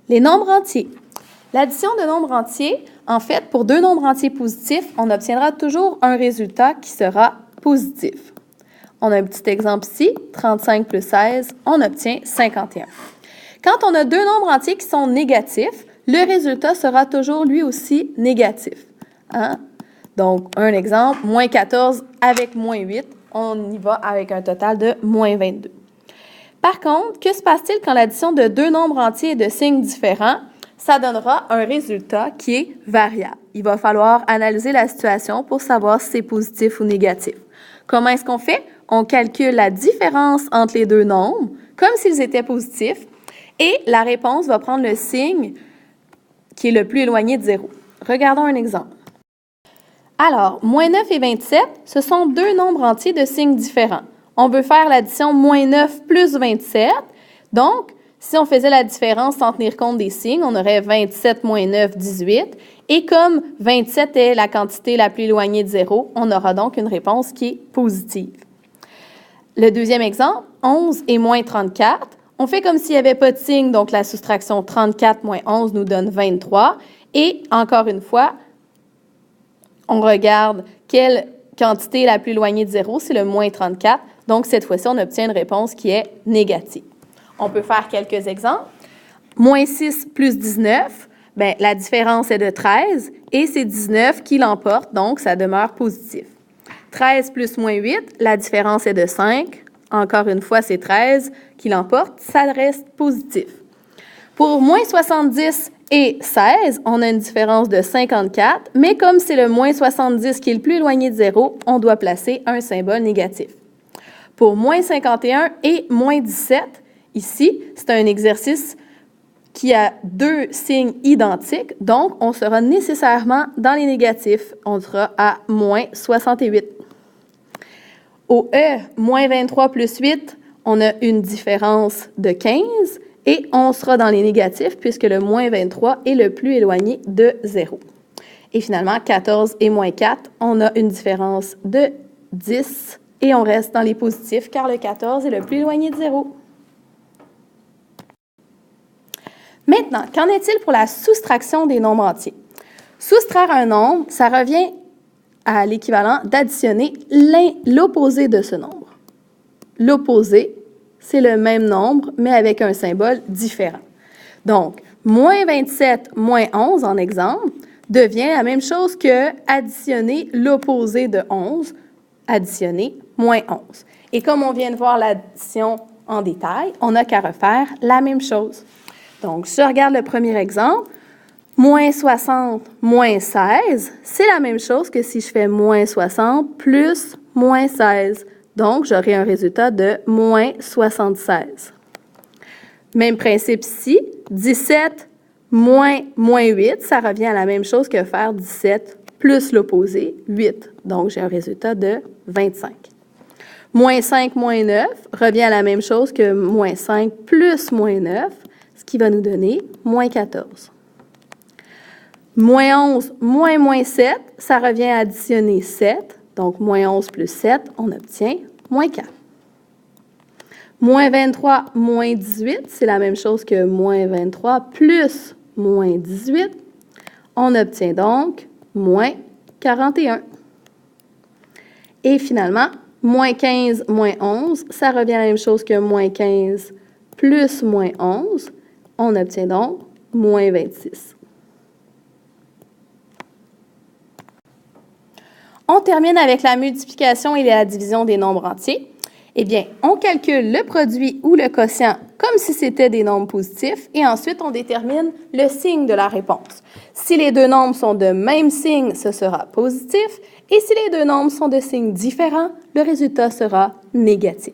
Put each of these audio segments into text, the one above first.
Les nombres entiers. L'addition de nombres entiers, en fait, pour deux nombres entiers positifs, on obtiendra toujours un résultat qui sera positif. On a un petit exemple ici, 35 plus 16, on obtient 51. Quand on a deux nombres entiers qui sont négatifs, le résultat sera toujours lui aussi négatif. Hein? Donc, un exemple, moins 14 avec moins 8, on y va avec un total de moins 22. Par contre, que se passe-t-il quand l'addition de deux nombres entiers est de signes différents? Ça donnera un résultat qui est variable. Il va falloir analyser la situation pour savoir si c'est positif ou négatif. Comment est-ce qu'on fait? On calcule la différence entre les deux nombres, comme s'ils étaient positifs, et la réponse va prendre le signe qui est le plus éloigné de 0. Regardons un exemple. Alors, moins 9 et 27, ce sont deux nombres entiers de signes différents. On veut faire l'addition moins 9 plus 27. Donc, si on faisait la différence sans tenir compte des signes, on aurait 27 moins 9, 18. Et comme 27 est la quantité la plus éloignée de 0, on aura donc une réponse qui est positive. Le deuxième exemple, 11 et moins 34. On fait comme s'il n'y avait pas de signe, donc la soustraction 34 moins 11 nous donne 23. Et encore une fois, on regarde quelle quantité est la plus éloignée de 0, c'est le moins 34. Donc, cette fois-ci, on obtient une réponse qui est négative. On peut faire quelques exemples. Moins 6 plus 19, bien, la différence est de 13 et c'est 19 qui l'emporte, donc ça demeure positif. 13 plus moins 8, la différence est de 5. Encore une fois, c'est 13 qui l'emporte, ça reste positif. Pour moins 70 et 16, on a une différence de 54, mais comme c'est le moins 70 qui est le plus éloigné de 0, on doit placer un symbole négatif. Pour moins 51 et moins 17, ici, c'est un exercice qui a deux signes identiques, donc on sera nécessairement dans les négatifs. On sera à moins 68. Au E, moins 23 plus 8, on a une différence de 15 et on sera dans les négatifs puisque le moins 23 est le plus éloigné de 0. Et finalement, 14 et moins 4, on a une différence de 10 et on reste dans les positifs car le 14 est le plus éloigné de 0. Maintenant, qu'en est-il pour la soustraction des nombres entiers? Soustraire un nombre, ça revient à l'équivalent d'additionner l'opposé de ce nombre. L'opposé, c'est le même nombre, mais avec un symbole différent. Donc, moins 27, moins 11, en exemple, devient la même chose que additionner l'opposé de 11, additionner moins 11. Et comme on vient de voir l'addition en détail, on n'a qu'à refaire la même chose. Donc, si je regarde le premier exemple, moins 60, moins 16, c'est la même chose que si je fais moins 60 plus moins 16. Donc, j'aurai un résultat de moins 76. Même principe ici, 17 moins 8, ça revient à la même chose que faire 17 plus l'opposé, 8. Donc, j'ai un résultat de 25. Moins 5 moins 9 revient à la même chose que moins 5 plus moins 9, ce qui va nous donner moins 14. Moins 11 moins 7, ça revient à additionner 7. Donc, moins 11 plus 7, on obtient moins 4. Moins 23 moins 18, c'est la même chose que moins 23 plus moins 18. On obtient donc moins 41. Et finalement, moins 15 moins 11, ça revient à la même chose que moins 15 plus moins 11. On obtient donc moins 26. On termine avec la multiplication et la division des nombres entiers. Eh bien, on calcule le produit ou le quotient comme si c'était des nombres positifs et ensuite on détermine le signe de la réponse. Si les deux nombres sont de même signe, ce sera positif et si les deux nombres sont de signes différents, le résultat sera négatif.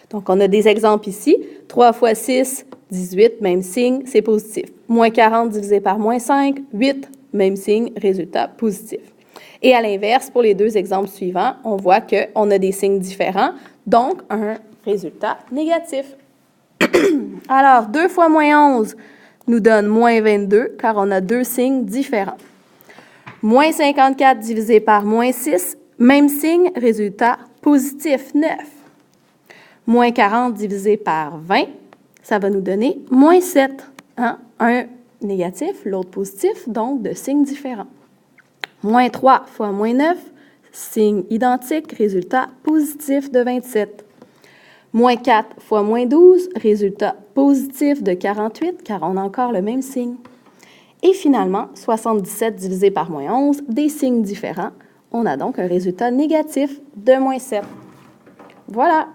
Donc, on a des exemples ici. 3 fois 6, 18, même signe, c'est positif. Moins 40 divisé par moins 5, 8, même signe, résultat positif. Et à l'inverse, pour les deux exemples suivants, on voit qu'on a des signes différents, donc un résultat négatif. Alors, 2 fois moins 11 nous donne moins 22, car on a deux signes différents. Moins 54 divisé par moins 6, même signe, résultat positif, 9. Moins 40 divisé par 20, ça va nous donner moins 7. Hein? Un négatif, l'autre positif, donc de signes différents. Moins 3 fois moins 9, signe identique, résultat positif de 27. Moins 4 fois moins 12, résultat positif de 48, car on a encore le même signe. Et finalement, 77 divisé par moins 11, des signes différents. On a donc un résultat négatif de moins 7. Voilà!